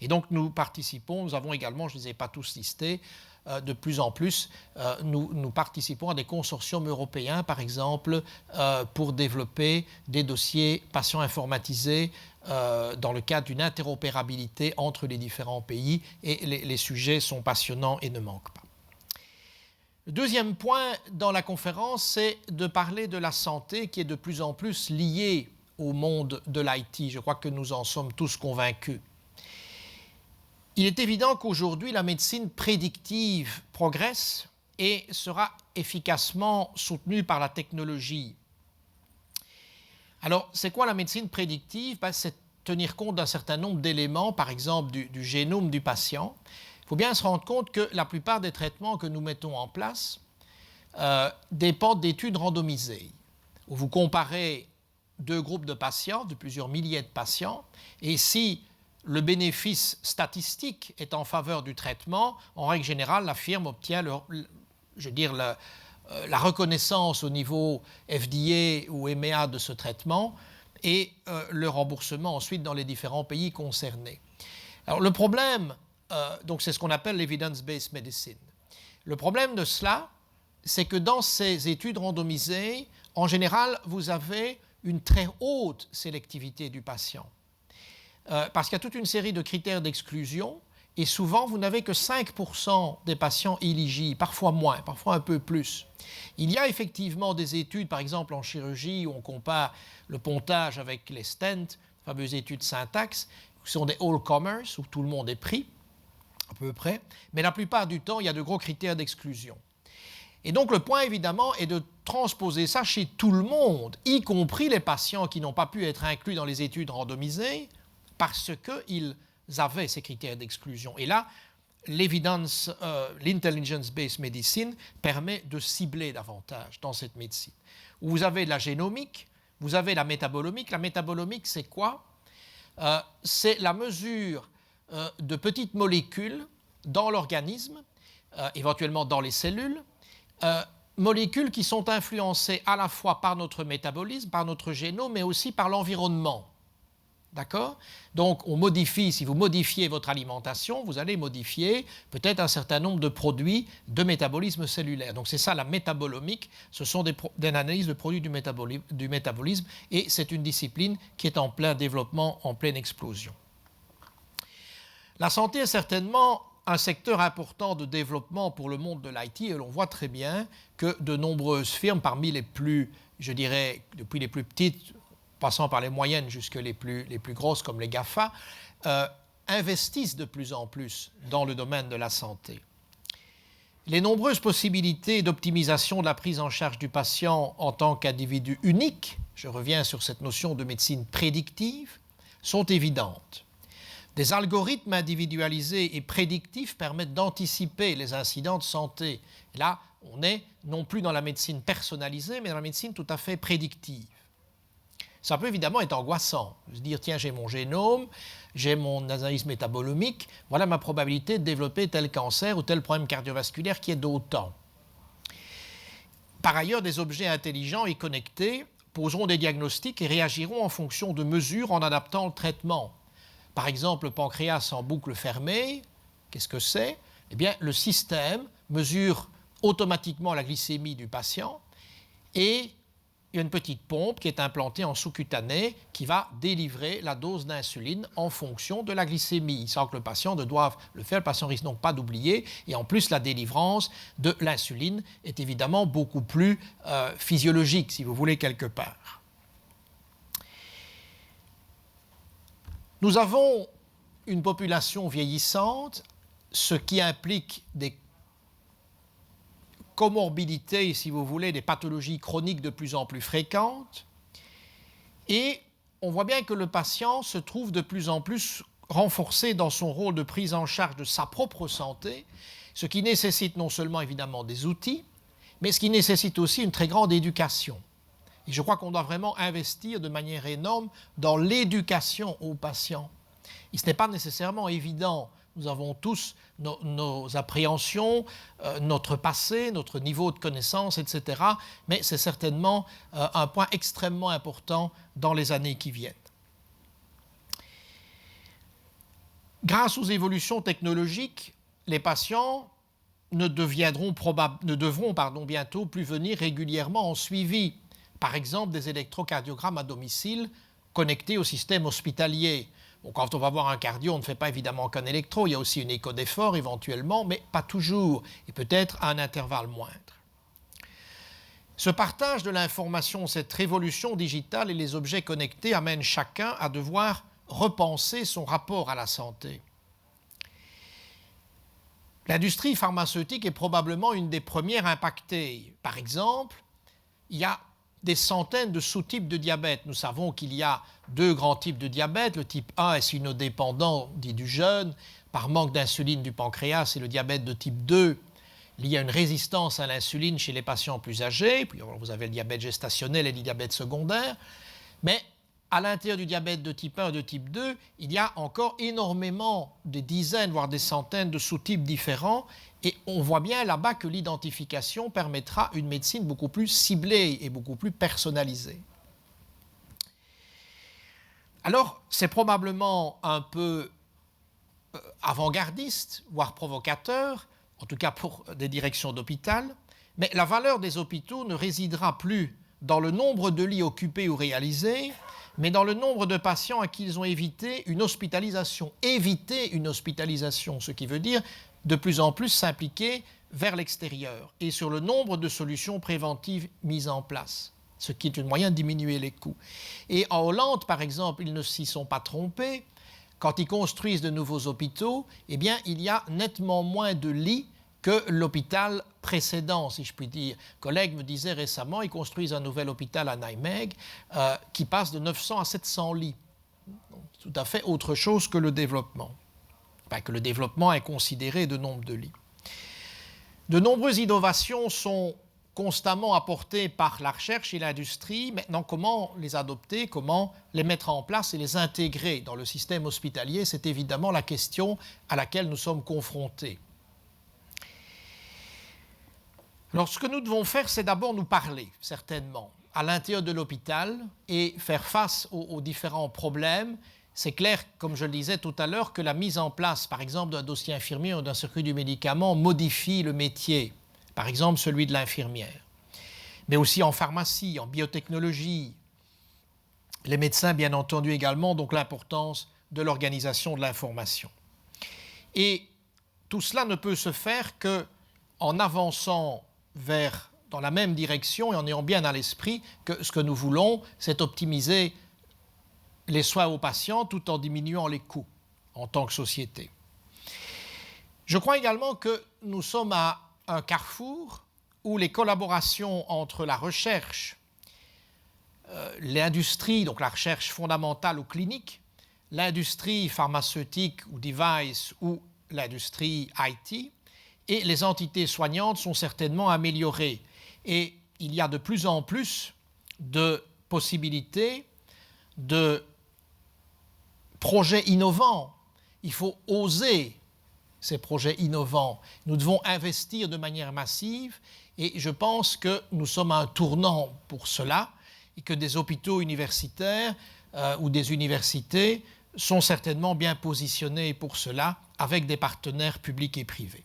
Et donc nous participons, nous avons également, je ne les ai pas tous listés, de plus en plus, nous participons à des consortiums européens, par exemple, pour développer des dossiers patients informatisés dans le cadre d'une interopérabilité entre les différents pays, et les sujets sont passionnants et ne manquent pas. Le deuxième point dans la conférence, c'est de parler de la santé qui est de plus en plus liée au monde de l'IT. Je crois que nous en sommes tous convaincus. Il est évident qu'aujourd'hui, la médecine prédictive progresse et sera efficacement soutenue par la technologie. Alors, c'est quoi la médecine prédictive? C'est tenir compte d'un certain nombre d'éléments, par exemple du génome du patient. Il faut bien se rendre compte que la plupart des traitements que nous mettons en place dépendent d'études randomisées, où vous comparez 2 groupes de patients, de plusieurs milliers de patients, et si le bénéfice statistique est en faveur du traitement, en règle générale, la firme obtient la reconnaissance au niveau FDA ou EMEA de ce traitement et le remboursement ensuite dans les différents pays concernés. Alors le problème, donc c'est ce qu'on appelle l'evidence-based medicine. Le problème de cela, c'est que dans ces études randomisées, en général, vous avez une très haute sélectivité du patient. Parce qu'il y a toute une série de critères d'exclusion, et souvent, vous n'avez que 5% des patients éligibles, parfois moins, parfois un peu plus. Il y a effectivement des études, par exemple en chirurgie, où on compare le pontage avec les stents, les fameuses études syntaxe, qui sont des all-comers, où tout le monde est pris, à peu près, mais la plupart du temps, il y a de gros critères d'exclusion. Et donc, le point, évidemment, est de transposer ça chez tout le monde, y compris les patients qui n'ont pas pu être inclus dans les études randomisées, parce qu'ils avaient ces critères d'exclusion. Et là, l'intelligence-based medicine permet de cibler davantage dans cette médecine. Vous avez de la génomique, vous avez la métabolomique. La métabolomique, c'est quoi? C'est la mesure de petites molécules dans l'organisme, éventuellement dans les cellules, molécules qui sont influencées à la fois par notre métabolisme, par notre génome, mais aussi par l'environnement. D'accord? Donc, on modifie, si vous modifiez votre alimentation, vous allez modifier peut-être un certain nombre de produits de métabolisme cellulaire. Donc, c'est ça la métabolomique. Ce sont des analyses de produits du métabolisme et c'est une discipline qui est en plein développement, en pleine explosion. La santé est certainement un secteur important de développement pour le monde de l'IT et l'on voit très bien que de nombreuses firmes, parmi les plus, je dirais, depuis les plus petites, passant par les moyennes jusqu'à les plus grosses comme les GAFA, investissent de plus en plus dans le domaine de la santé. Les nombreuses possibilités d'optimisation de la prise en charge du patient en tant qu'individu unique, je reviens sur cette notion de médecine prédictive, sont évidentes. Des algorithmes individualisés et prédictifs permettent d'anticiper les incidents de santé. Et là, on est non plus dans la médecine personnalisée, mais dans la médecine tout à fait prédictive. Ça peut évidemment être angoissant, de se dire, tiens, j'ai mon génome, j'ai mon analyse métabolomique, voilà ma probabilité de développer tel cancer ou tel problème cardiovasculaire qui est d'autant. Par ailleurs, des objets intelligents et connectés poseront des diagnostics et réagiront en fonction de mesures en adaptant le traitement. Par exemple, le pancréas en boucle fermée, qu'est-ce que c'est? Eh bien, le système mesure automatiquement la glycémie du patient et il y a une petite pompe qui est implantée en sous-cutané qui va délivrer la dose d'insuline en fonction de la glycémie. Sans que le patient ne doive le faire, le patient risque donc pas d'oublier. Et en plus, la délivrance de l'insuline est évidemment beaucoup plus physiologique, si vous voulez, quelque part. Nous avons une population vieillissante, ce qui implique des comorbidités, si vous voulez, des pathologies chroniques de plus en plus fréquentes. Et on voit bien que le patient se trouve de plus en plus renforcé dans son rôle de prise en charge de sa propre santé, ce qui nécessite non seulement évidemment des outils, mais ce qui nécessite aussi une très grande éducation. Et je crois qu'on doit vraiment investir de manière énorme dans l'éducation aux patients. Et ce n'est pas nécessairement évident. Nous avons tous nos appréhensions, notre passé, notre niveau de connaissance, etc. Mais c'est certainement un point extrêmement important dans les années qui viennent. Grâce aux évolutions technologiques, les patients ne devront bientôt plus venir régulièrement en suivi. Par exemple, des électrocardiogrammes à domicile connectés au système hospitalier. Bon, quand on va voir un cardio, on ne fait pas évidemment qu'un électro, il y a aussi une écho d'effort éventuellement, mais pas toujours, et peut-être à un intervalle moindre. Ce partage de l'information, cette révolution digitale et les objets connectés amènent chacun à devoir repenser son rapport à la santé. L'industrie pharmaceutique est probablement une des premières impactées. Par exemple, il y a des centaines de sous-types de diabète. Nous savons qu'il y a deux grands types de diabète. Le type 1 est insulino-dépendant, dit du jeune, par manque d'insuline du pancréas, et le diabète de type 2. Il y a une résistance à l'insuline chez les patients plus âgés. Puis vous avez le diabète gestationnel et le diabète secondaire. Mais à l'intérieur du diabète de type 1 et de type 2, il y a encore énormément, des dizaines, voire des centaines de sous-types différents. Et on voit bien là-bas que l'identification permettra une médecine beaucoup plus ciblée et beaucoup plus personnalisée. Alors, c'est probablement un peu avant-gardiste, voire provocateur, en tout cas pour des directions d'hôpital, mais la valeur des hôpitaux ne résidera plus dans le nombre de lits occupés ou réalisés, mais dans le nombre de patients à qui ils ont évité une hospitalisation. Éviter une hospitalisation, ce qui veut dire de plus en plus s'impliquer vers l'extérieur et sur le nombre de solutions préventives mises en place, ce qui est un moyen de diminuer les coûts. Et en Hollande, par exemple, ils ne s'y sont pas trompés. Quand ils construisent de nouveaux hôpitaux, eh bien, il y a nettement moins de lits que l'hôpital précédent, si je puis dire. Un collègue me disait récemment, ils construisent un nouvel hôpital à Nijmegen qui passe de 900 à 700 lits. Donc, tout à fait autre chose que le développement. Enfin, que le développement est considéré de nombre de lits. De nombreuses innovations sont constamment apportées par la recherche et l'industrie. Maintenant, comment les adopter, comment les mettre en place et les intégrer dans le système hospitalier, c'est évidemment la question à laquelle nous sommes confrontés. Alors, ce que nous devons faire, c'est d'abord nous parler, certainement, à l'intérieur de l'hôpital et faire face aux différents problèmes c'est clair, comme je le disais tout à l'heure, que la mise en place, par exemple, d'un dossier infirmier ou d'un circuit du médicament modifie le métier, par exemple celui de l'infirmière. Mais aussi en pharmacie, en biotechnologie, les médecins, bien entendu, également, donc l'importance de l'organisation de l'information. Et tout cela ne peut se faire qu'en avançant dans la même direction et en ayant bien à l'esprit que ce que nous voulons, c'est optimiser les soins aux patients tout en diminuant les coûts en tant que société. Je crois également que nous sommes à un carrefour où les collaborations entre la recherche, l'industrie, donc la recherche fondamentale ou clinique, l'industrie pharmaceutique ou device ou l'industrie IT et les entités soignantes sont certainement améliorées. Et il y a de plus en plus de possibilités de projets innovants. Il faut oser ces projets innovants. Nous devons investir de manière massive et je pense que nous sommes à un tournant pour cela et que des hôpitaux universitaires ou des universités sont certainement bien positionnés pour cela avec des partenaires publics et privés.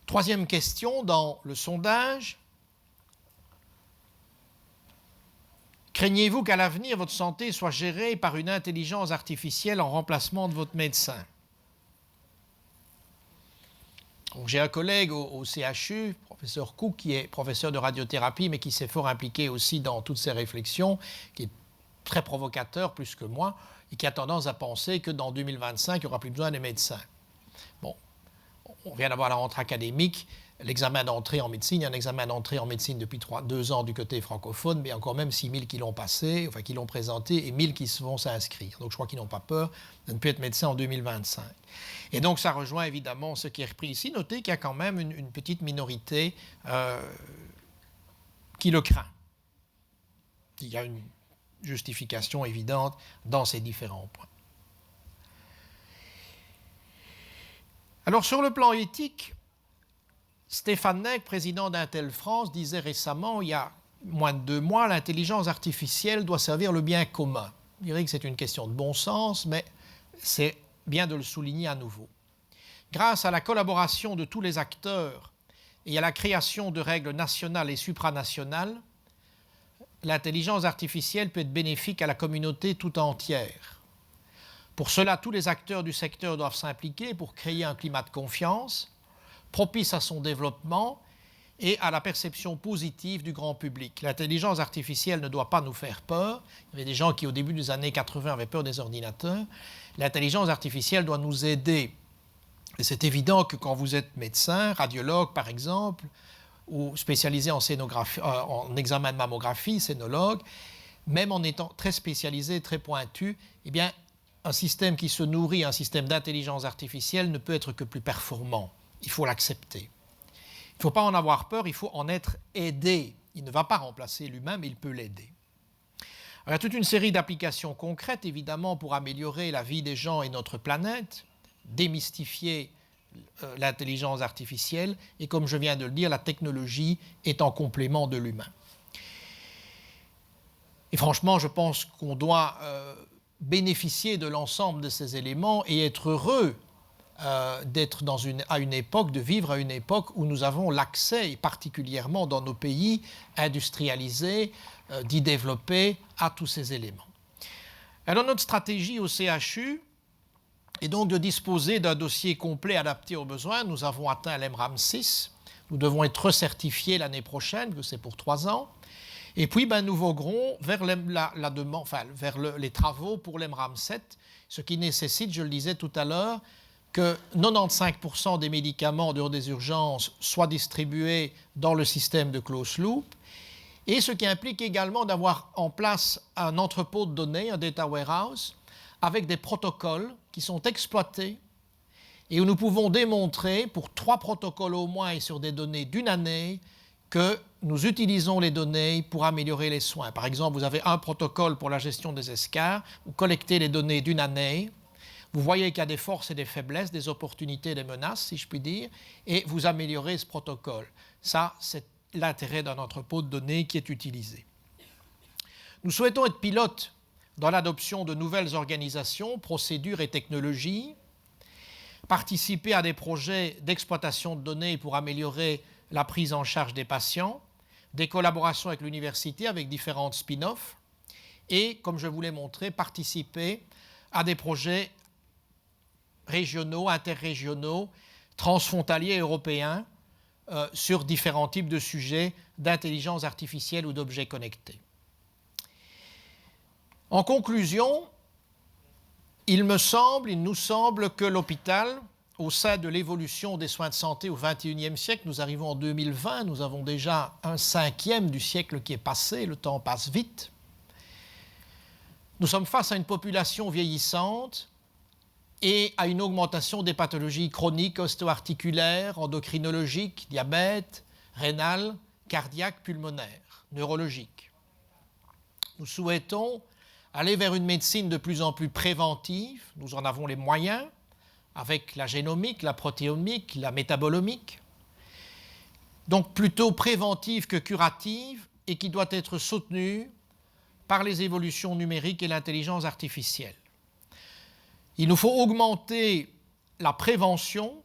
Troisième question dans le sondage. Craignez-vous qu'à l'avenir, votre santé soit gérée par une intelligence artificielle en remplacement de votre médecin? J'ai un collègue au CHU, professeur Cook, qui est professeur de radiothérapie, mais qui s'est fort impliqué aussi dans toutes ces réflexions, qui est très provocateur plus que moi, et qui a tendance à penser que dans 2025, il n'y aura plus besoin de médecins. Bon, on vient d'avoir la rentrée académique. L'examen d'entrée en médecine, il y a un examen d'entrée en médecine depuis 2 ans du côté francophone, mais il y a encore même 6 000 qui l'ont passé, enfin qui l'ont présenté, et 1 000 qui vont s'inscrire. Donc je crois qu'ils n'ont pas peur de ne plus être médecin en 2025. Et donc ça rejoint évidemment ce qui est repris ici. Notez qu'il y a quand même une petite minorité qui le craint. Il y a une justification évidente dans ces différents points. Alors sur le plan éthique, Stéphane Nègre, président d'Intel France, disait récemment, il y a moins de 2 mois, l'intelligence artificielle doit servir le bien commun. Je dirais que c'est une question de bon sens, mais c'est bien de le souligner à nouveau. Grâce à la collaboration de tous les acteurs et à la création de règles nationales et supranationales, l'intelligence artificielle peut être bénéfique à la communauté tout entière. Pour cela, tous les acteurs du secteur doivent s'impliquer pour créer un climat de confiance propice à son développement et à la perception positive du grand public. L'intelligence artificielle ne doit pas nous faire peur. Il y avait des gens qui, au début des années 80, avaient peur des ordinateurs. L'intelligence artificielle doit nous aider. Et c'est évident que quand vous êtes médecin, radiologue par exemple, ou spécialisé en examen de mammographie, scénologue, même en étant très spécialisé, très pointu, eh bien, un système qui se nourrit, un système d'intelligence artificielle ne peut être que plus performant. Il faut l'accepter. Il ne faut pas en avoir peur, il faut en être aidé. Il ne va pas remplacer l'humain, mais il peut l'aider. Il y a toute une série d'applications concrètes, évidemment, pour améliorer la vie des gens et notre planète, démystifier l'intelligence artificielle, et comme je viens de le dire, la technologie est en complément de l'humain. Et franchement, je pense qu'on doit bénéficier de l'ensemble de ces éléments et être heureux d'être de vivre à une époque où nous avons l'accès, et particulièrement dans nos pays industrialisés, d'y développer à tous ces éléments. Alors notre stratégie au CHU est donc de disposer d'un dossier complet adapté aux besoins. Nous avons atteint l'EMRAM 6, nous devons être recertifiés l'année prochaine, que c'est pour 3 ans. Et puis, nous voguerons vers les travaux pour l'EMRAM 7, ce qui nécessite, je le disais tout à l'heure, que 95% des médicaments dehors des urgences soient distribués dans le système de closed loop, et ce qui implique également d'avoir en place un entrepôt de données, un data warehouse, avec des protocoles qui sont exploités et où nous pouvons démontrer, pour 3 protocoles au moins et sur des données d'1 année, que nous utilisons les données pour améliorer les soins. Par exemple, vous avez un protocole pour la gestion des escarres, vous collectez les données d'1 année, vous voyez qu'il y a des forces et des faiblesses, des opportunités et des menaces, si je puis dire, et vous améliorez ce protocole. Ça, c'est l'intérêt d'un entrepôt de données qui est utilisé. Nous souhaitons être pilotes dans l'adoption de nouvelles organisations, procédures et technologies, participer à des projets d'exploitation de données pour améliorer la prise en charge des patients, des collaborations avec l'université, avec différentes spin-offs, et, comme je vous l'ai montré, participer à des projets régionaux, interrégionaux, transfrontaliers européens sur différents types de sujets d'intelligence artificielle ou d'objets connectés. En conclusion, il nous semble que l'hôpital, au sein de l'évolution des soins de santé au XXIe siècle, nous arrivons en 2020, nous avons déjà un cinquième du siècle qui est passé, le temps passe vite. Nous sommes face à une population vieillissante et à une augmentation des pathologies chroniques, ostéo-articulaires, endocrinologiques, diabète, rénal, cardiaque, pulmonaire, neurologique. Nous souhaitons aller vers une médecine de plus en plus préventive, nous en avons les moyens, avec la génomique, la protéomique, la métabolomique, donc plutôt préventive que curative et qui doit être soutenue par les évolutions numériques et l'intelligence artificielle. Il nous faut augmenter la prévention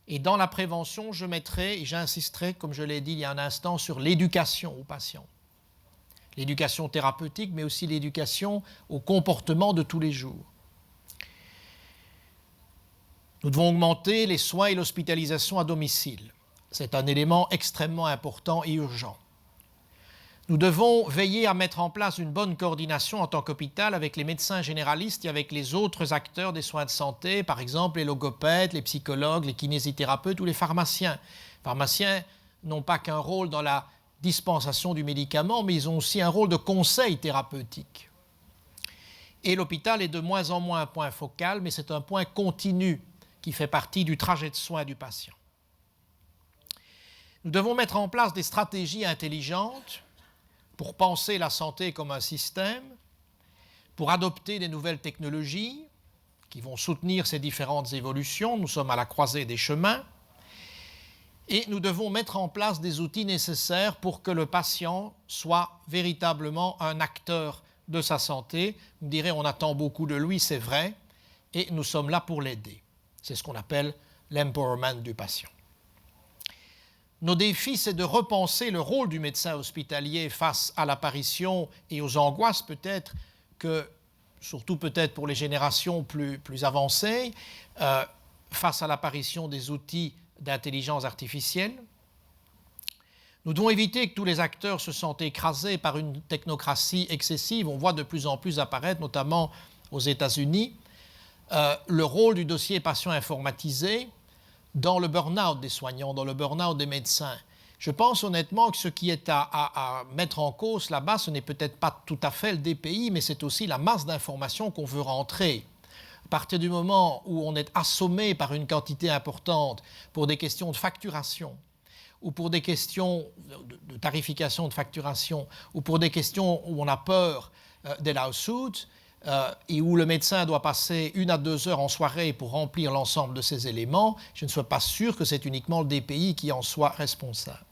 et dans la prévention, je mettrai et j'insisterai, comme je l'ai dit il y a un instant, sur l'éducation aux patients. L'éducation thérapeutique, mais aussi l'éducation au comportement de tous les jours. Nous devons augmenter les soins et l'hospitalisation à domicile. C'est un élément extrêmement important et urgent. Nous devons veiller à mettre en place une bonne coordination en tant qu'hôpital avec les médecins généralistes et avec les autres acteurs des soins de santé, par exemple les logopèdes, les psychologues, les kinésithérapeutes ou les pharmaciens. Les pharmaciens n'ont pas qu'un rôle dans la dispensation du médicament, mais ils ont aussi un rôle de conseil thérapeutique. Et l'hôpital est de moins en moins un point focal, mais c'est un point continu qui fait partie du trajet de soins du patient. Nous devons mettre en place des stratégies intelligentes pour penser la santé comme un système, pour adopter des nouvelles technologies qui vont soutenir ces différentes évolutions. Nous sommes à la croisée des chemins. Et nous devons mettre en place des outils nécessaires pour que le patient soit véritablement un acteur de sa santé. Vous me direz, on attend beaucoup de lui, c'est vrai, et nous sommes là pour l'aider. C'est ce qu'on appelle l'empowerment du patient. Nos défis, c'est de repenser le rôle du médecin hospitalier face à l'apparition et aux angoisses peut-être que, surtout peut-être pour les générations plus avancées, face à l'apparition des outils d'intelligence artificielle. Nous devons éviter que tous les acteurs se sentent écrasés par une technocratie excessive. On voit de plus en plus apparaître, notamment aux États-Unis, le rôle du dossier patient informatisé dans le burn-out des soignants, dans le burn-out des médecins. Je pense honnêtement que ce qui est à mettre en cause là-bas, ce n'est peut-être pas tout à fait le DPI, mais c'est aussi la masse d'informations qu'on veut rentrer. À partir du moment où on est assommé par une quantité importante pour des questions de facturation, ou pour des questions de tarification de facturation, ou pour des questions où on a peur des lawsuits, et où le médecin doit passer 1 à 2 heures en soirée pour remplir l'ensemble de ces éléments, je ne suis pas sûr que c'est uniquement le DPI qui en soit responsable.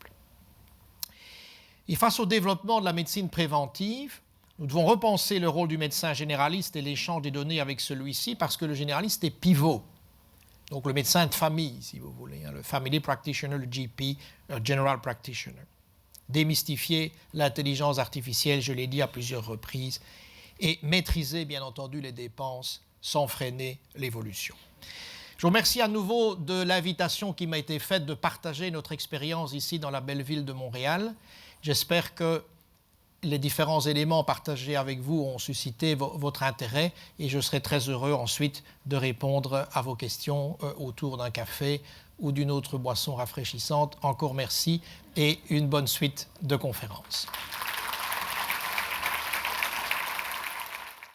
Et face au développement de la médecine préventive, nous devons repenser le rôle du médecin généraliste et l'échange des données avec celui-ci parce que le généraliste est pivot. Donc le médecin de famille, si vous voulez, le family practitioner, le GP, le general practitioner. Démystifier l'intelligence artificielle, je l'ai dit à plusieurs reprises, et maîtriser, bien entendu, les dépenses sans freiner l'évolution. Je vous remercie à nouveau de l'invitation qui m'a été faite de partager notre expérience ici dans la belle ville de Montréal. J'espère que les différents éléments partagés avec vous ont suscité votre intérêt et je serai très heureux ensuite de répondre à vos questions autour d'un café ou d'une autre boisson rafraîchissante. Encore merci et une bonne suite de conférences.